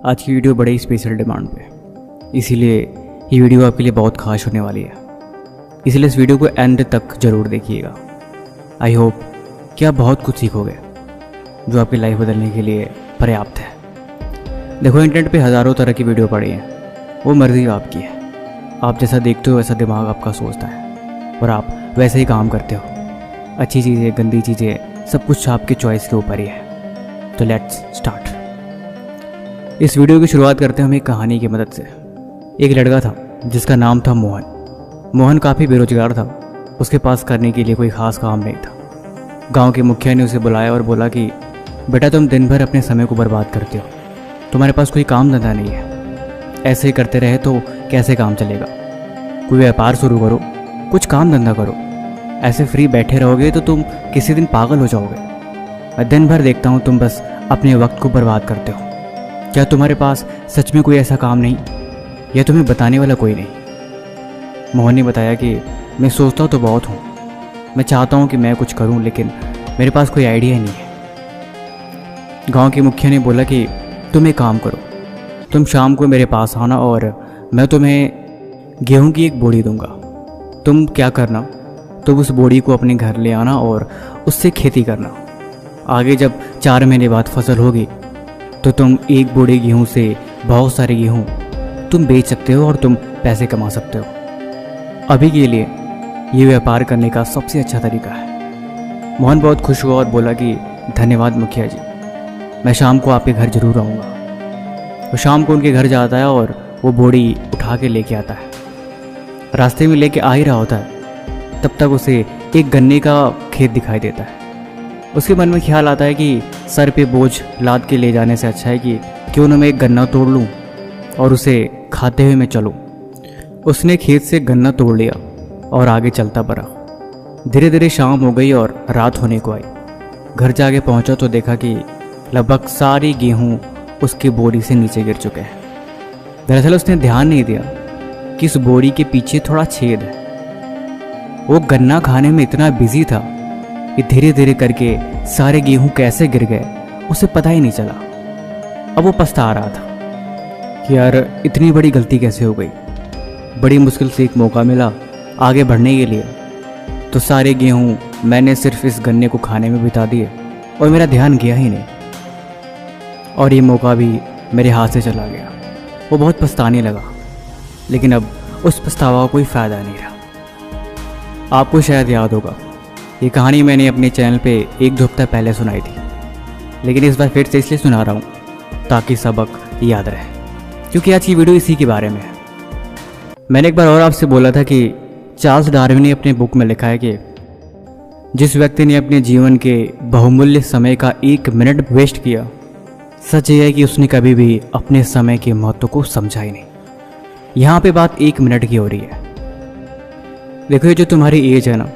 आज की वीडियो बड़े स्पेशल डिमांड पे, इसीलिए ये वीडियो आपके लिए बहुत खास होने वाली है। इसलिए इस वीडियो को एंड तक ज़रूर देखिएगा। आई होप कि आप बहुत कुछ सीखोगे जो आपकी लाइफ बदलने के लिए पर्याप्त है। देखो, इंटरनेट पे हज़ारों तरह की वीडियो पड़ी हैं, वो मर्ज़ी आपकी है। आप जैसा देखते हो वैसा दिमाग आपका सोचता है और आप वैसे ही काम करते हो। अच्छी चीज़ें, गंदी चीज़ें, सब कुछ आपकी चॉइस के ऊपर ही है। तो लेट्स स्टार्ट। इस वीडियो की शुरुआत करते हैं हम एक कहानी की मदद से। एक लड़का था जिसका नाम था मोहन। मोहन काफ़ी बेरोजगार था। उसके पास करने के लिए कोई ख़ास काम नहीं था। गांव के मुखिया ने उसे बुलाया और बोला कि बेटा, तुम दिन भर अपने समय को बर्बाद करते हो, तुम्हारे पास कोई काम धंधा नहीं है। ऐसे ही करते रहे तो कैसे काम चलेगा? कोई व्यापार शुरू करो, कुछ काम धंधा करो। ऐसे फ्री बैठे रहोगे तो तुम किसी दिन पागल हो जाओगे। मैं दिन भर देखता हूँ तुम बस अपने वक्त को बर्बाद करते हो। क्या तुम्हारे पास सच में कोई ऐसा काम नहीं, या तुम्हें बताने वाला कोई नहीं? मोहन ने बताया कि मैं सोचता तो बहुत हूँ, मैं चाहता हूँ कि मैं कुछ करूँ, लेकिन मेरे पास कोई आइडिया ही नहीं है। गांव के मुखिया ने बोला कि तुम एक काम करो, तुम शाम को मेरे पास आना और मैं तुम्हें गेहूं की एक बोरी दूंगा। तुम क्या करना, तुम उस बोरी को अपने घर ले आना और उससे खेती करना। आगे जब 4 महीने बाद फसल होगी तो तुम एक बोरी गेहूं से बहुत सारे गेहूं तुम बेच सकते हो और तुम पैसे कमा सकते हो। अभी के लिए ये व्यापार करने का सबसे अच्छा तरीका है। मोहन बहुत खुश हुआ और बोला कि धन्यवाद मुखिया जी, मैं शाम को आपके घर जरूर आऊँगा। वो शाम को उनके घर जाता है और वो बोरी उठा के लेके आता है। रास्ते में लेके आ ही रहा होता है, तब तक उसे एक गन्ने का खेत दिखाई देता है। उसके मन में ख्याल आता है कि सर पे बोझ लाद के ले जाने से अच्छा है कि क्यों न मैं एक गन्ना तोड़ लूँ और उसे खाते हुए मैं चलूँ। उसने खेत से गन्ना तोड़ लिया और आगे चलता बढ़ा। धीरे धीरे शाम हो गई और रात होने को आई। घर जाके पहुंचा तो देखा कि लगभग सारी गेहूं उसकी बोरी से नीचे गिर चुके हैं। दरअसल उसने ध्यान नहीं दिया कि इस बोरी के पीछे थोड़ा छेद है। वो गन्ना खाने में इतना बिजी था कि धीरे धीरे करके सारे गेहूं कैसे गिर गए उसे पता ही नहीं चला। अब वो पछता रहा था कि यार, इतनी बड़ी गलती कैसे हो गई। बड़ी मुश्किल से एक मौका मिला आगे बढ़ने के लिए, तो सारे गेहूं मैंने सिर्फ इस गन्ने को खाने में बिता दिए और मेरा ध्यान गया ही नहीं, और ये मौका भी मेरे हाथ से चला गया। वो बहुत पछताने लगा, लेकिन अब उस पछतावा का कोई फ़ायदा नहीं रहा। आपको शायद याद होगा, ये कहानी मैंने अपने चैनल पे 1-2 हफ्ता पहले सुनाई थी, लेकिन इस बार फिर से इसलिए सुना रहा हूँ ताकि सबक याद रहे, क्योंकि आज की वीडियो इसी के बारे में है। मैंने एक बार और आपसे बोला था कि चार्ल्स डार्विन ने अपने बुक में लिखा है कि जिस व्यक्ति ने अपने जीवन के बहुमूल्य समय का 1 मिनट वेस्ट किया, सच ये है कि उसने कभी भी अपने समय के महत्व को समझा ही नहीं। यहाँ पे बात 1 मिनट की हो रही है। देखो, ये जो तुम्हारी एज है ना,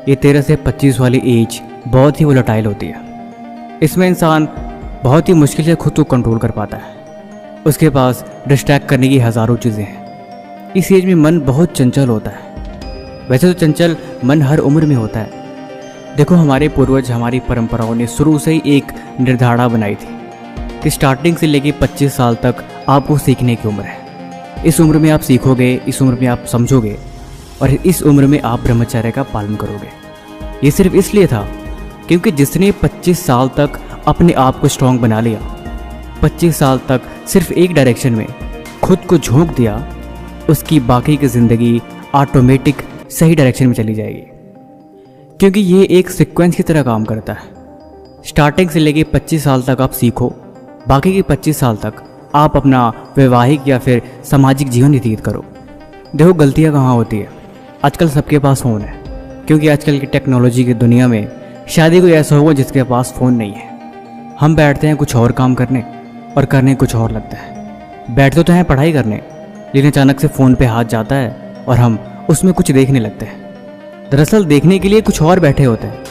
ये 13 से 25 वाली एज बहुत ही वोलेटाइल होती है। इसमें इंसान बहुत ही मुश्किल से खुद को कंट्रोल कर पाता है। उसके पास डिस्ट्रैक्ट करने की हज़ारों चीज़ें हैं। इस एज में मन बहुत चंचल होता है। वैसे तो चंचल मन हर उम्र में होता है। देखो, हमारे पूर्वज, हमारी परंपराओं ने शुरू से ही एक निर्धारणा बनाई थी कि स्टार्टिंग से लेके 25 साल तक आपको सीखने की उम्र है। इस उम्र में आप सीखोगे, इस उम्र में आप समझोगे और इस उम्र में आप ब्रह्मचर्य का पालन करोगे। ये सिर्फ इसलिए था क्योंकि जिसने 25 साल तक अपने आप को स्ट्रांग बना लिया, 25 साल तक सिर्फ एक डायरेक्शन में खुद को झोंक दिया, उसकी बाकी की ज़िंदगी ऑटोमेटिक सही डायरेक्शन में चली जाएगी, क्योंकि ये एक सीक्वेंस की तरह काम करता है। स्टार्टिंग से लेके 25 साल तक आप सीखो, बाकी के 25 साल तक आप अपना वैवाहिक या फिर सामाजिक जीवन व्यतीत करो। देखो, गलतियाँ कहाँ होती है। आजकल सबके पास फ़ोन है, क्योंकि आजकल की टेक्नोलॉजी की दुनिया में शायद कोई ऐसा होगा जिसके पास फ़ोन नहीं है। हम बैठते हैं कुछ और काम करने और करने कुछ और लगता है। बैठते तो हैं पढ़ाई करने, लेकिन अचानक से फ़ोन पे हाथ जाता है और हम उसमें कुछ देखने लगते हैं। दरअसल देखने के लिए कुछ और बैठे होते हैं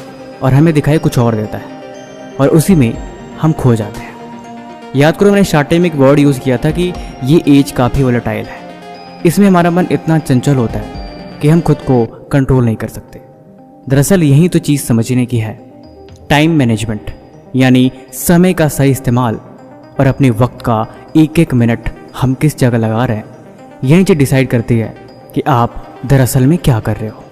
और हमें दिखाई कुछ और देता है, और उसी में हम खो जाते हैं। याद करो, मैंने स्टार्टिंग में एक वर्ड यूज़ किया था कि ये एज काफ़ी वोलेटाइल है। इसमें हमारा मन इतना चंचल होता है कि हम खुद को कंट्रोल नहीं कर सकते। दरअसल यही तो चीज़ समझने की है, टाइम मैनेजमेंट, यानी समय का सही इस्तेमाल और अपने वक्त का एक एक मिनट हम किस जगह लगा रहे हैं, यही चीज़ डिसाइड करती है कि आप दरअसल में क्या कर रहे हो।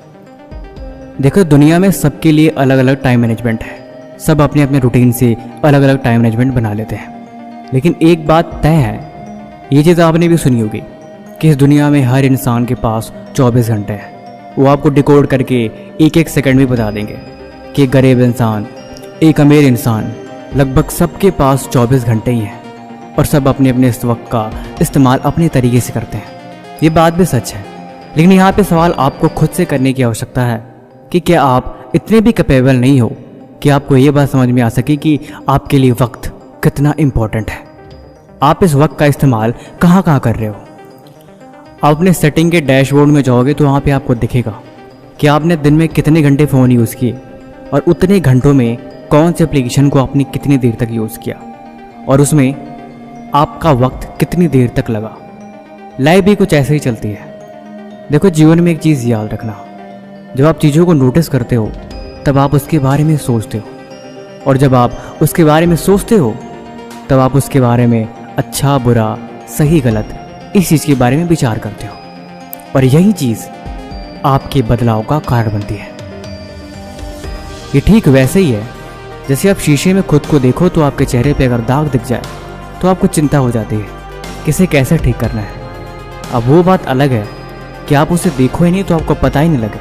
देखो, दुनिया में सबके लिए अलग अलग टाइम मैनेजमेंट है। सब अपने अपने रूटीन से अलग अलग टाइम मैनेजमेंट बना लेते हैं। लेकिन एक बात तय है, ये चीज़ आपने भी सुनी होगी कि इस दुनिया में हर इंसान के पास 24 घंटे हैं। वो आपको डिकोड करके एक एक सेकंड में बता देंगे कि एक गरीब इंसान, एक अमीर इंसान, लगभग सबके पास 24 घंटे ही हैं और सब अपने अपने इस वक्त का इस्तेमाल अपने तरीके से करते हैं। ये बात भी सच है, लेकिन यहाँ पे सवाल आपको खुद से करने की आवश्यकता है कि क्या आप इतने भी कैपेबल नहीं हो कि आपको ये बात समझ में आ सके कि आपके लिए वक्त कितना इम्पोर्टेंट है। आप इस वक्त का इस्तेमाल कहाँ कहाँ कर रहे हो। आप अपने सेटिंग के डैशबोर्ड में जाओगे तो वहाँ पे आपको दिखेगा कि आपने दिन में कितने घंटे फ़ोन यूज़ किए और उतने घंटों में कौन से एप्लीकेशन को आपने कितनी देर तक यूज़ किया और उसमें आपका वक्त कितनी देर तक लगा। लाइफ भी कुछ ऐसे ही चलती है। देखो, जीवन में एक चीज़ याद रखना, जब आप चीज़ों को नोटिस करते हो तब आप उसके बारे में सोचते हो, और जब आप उसके बारे में सोचते हो तब आप उसके बारे में अच्छा बुरा सही गलत इस चीज़ के बारे में विचार करते हो, और यही चीज़ आपके बदलाव का कारण बनती है। ये ठीक वैसे ही है जैसे आप शीशे में खुद को देखो तो आपके चेहरे पे अगर दाग दिख जाए तो आपको चिंता हो जाती है कि इसे कैसे ठीक करना है। अब वो बात अलग है कि आप उसे देखो ही नहीं तो आपको पता ही नहीं लगे,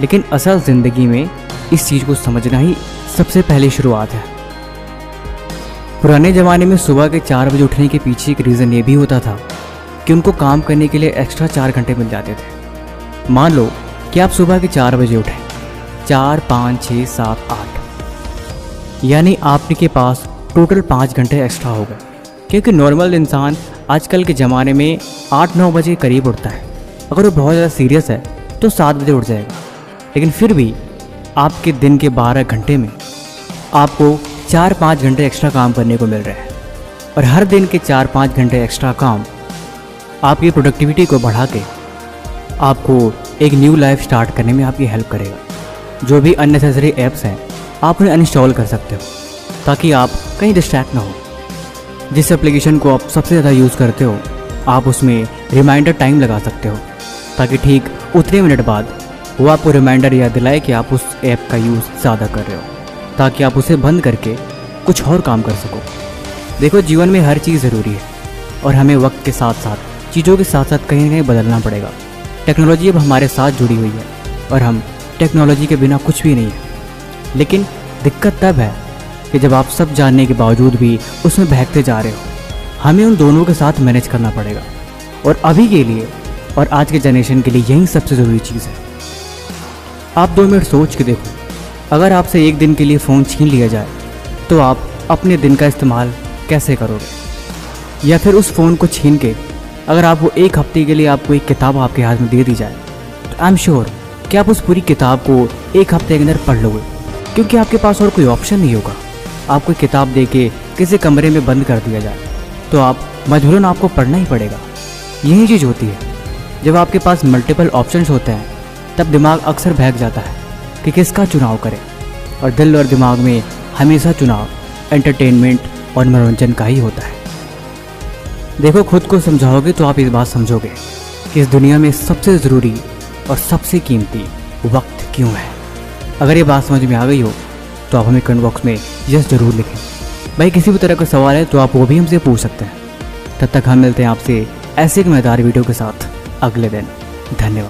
लेकिन असल ज़िंदगी में इस चीज़ को समझना ही सबसे पहली शुरुआत है। पुराने ज़माने में सुबह के 4 बजे उठने के पीछे एक रीज़न ये भी होता था कि उनको काम करने के लिए एक्स्ट्रा 4 घंटे मिल जाते थे। मान लो कि आप सुबह के 4 बजे उठे, 4, 5, 6, 7, 8, यानी आपके पास टोटल 5 घंटे एक्स्ट्रा हो गए। क्योंकि नॉर्मल इंसान आजकल के ज़माने में 8-9 बजे करीब उठता है। अगर वो बहुत ज़्यादा सीरियस है तो 7 बजे उठ जाएगा, लेकिन फिर भी आपके दिन के 12 घंटे में आपको 4-5 घंटे एक्स्ट्रा काम करने को मिल रहा है, और हर दिन के 4-5 घंटे एक्स्ट्रा काम आपकी प्रोडक्टिविटी को बढ़ा के आपको एक न्यू लाइफ स्टार्ट करने में आपकी हेल्प करेगा। जो भी अननेसेसरी ऐप्स हैं आप उन्हें अनइंस्टॉल कर सकते हो ताकि आप कहीं डिस्ट्रैक्ट ना हो। जिस एप्लीकेशन को आप सबसे ज़्यादा यूज़ करते हो आप उसमें रिमाइंडर टाइम लगा सकते हो ताकि ठीक उतने मिनट बाद वो आपको रिमाइंडर याद दिलाए कि आप उस ऐप का यूज़ ज़्यादा कर रहे हो, ताकि आप उसे बंद करके कुछ और काम कर सको। देखो, जीवन में हर चीज़ ज़रूरी है और हमें वक्त के साथ साथ चीज़ों के साथ साथ कहीं ना कहीं बदलना पड़ेगा। टेक्नोलॉजी अब हमारे साथ जुड़ी हुई है और हम टेक्नोलॉजी के बिना कुछ भी नहीं है। लेकिन दिक्कत तब है कि जब आप सब जानने के बावजूद भी उसमें बहकते जा रहे हो। हमें उन दोनों के साथ मैनेज करना पड़ेगा, और अभी के लिए और आज के जनरेशन के लिए यही सबसे ज़रूरी चीज़ है। आप 2 मिनट सोच के देखो, अगर आपसे एक दिन के लिए फ़ोन छीन लिया जाए तो आप अपने दिन का इस्तेमाल कैसे करोगे। या फिर उस फ़ोन को छीन के अगर आपको एक हफ्ते के लिए आपको एक किताब आपके हाथ में दे दी जाए तो आई एम श्योर कि आप उस पूरी किताब को एक हफ्ते के अंदर पढ़ लोगे, क्योंकि आपके पास और कोई ऑप्शन नहीं होगा। आपको किताब दे के किसी कमरे में बंद कर दिया जाए तो आप मजबूरन आपको पढ़ना ही पड़ेगा। यही चीज़ होती है, जब आपके पास मल्टीपल ऑप्शंस होते हैं तब दिमाग अक्सर बहक जाता है कि किसका चुनाव करें, और दिल और दिमाग में हमेशा चुनाव एंटरटेनमेंट और मनोरंजन का ही होता है। देखो, खुद को समझाओगे तो आप इस बात समझोगे कि इस दुनिया में सबसे ज़रूरी और सबसे कीमती वक्त क्यों है। अगर ये बात समझ में आ गई हो तो आप हमें कमेंट बॉक्स में यस ज़रूर लिखें। भाई, किसी भी तरह का सवाल है तो आप वो भी हमसे पूछ सकते हैं। तब तक हम मिलते हैं आपसे ऐसे एक मज़ेदार वीडियो के साथ अगले दिन। धन्यवाद।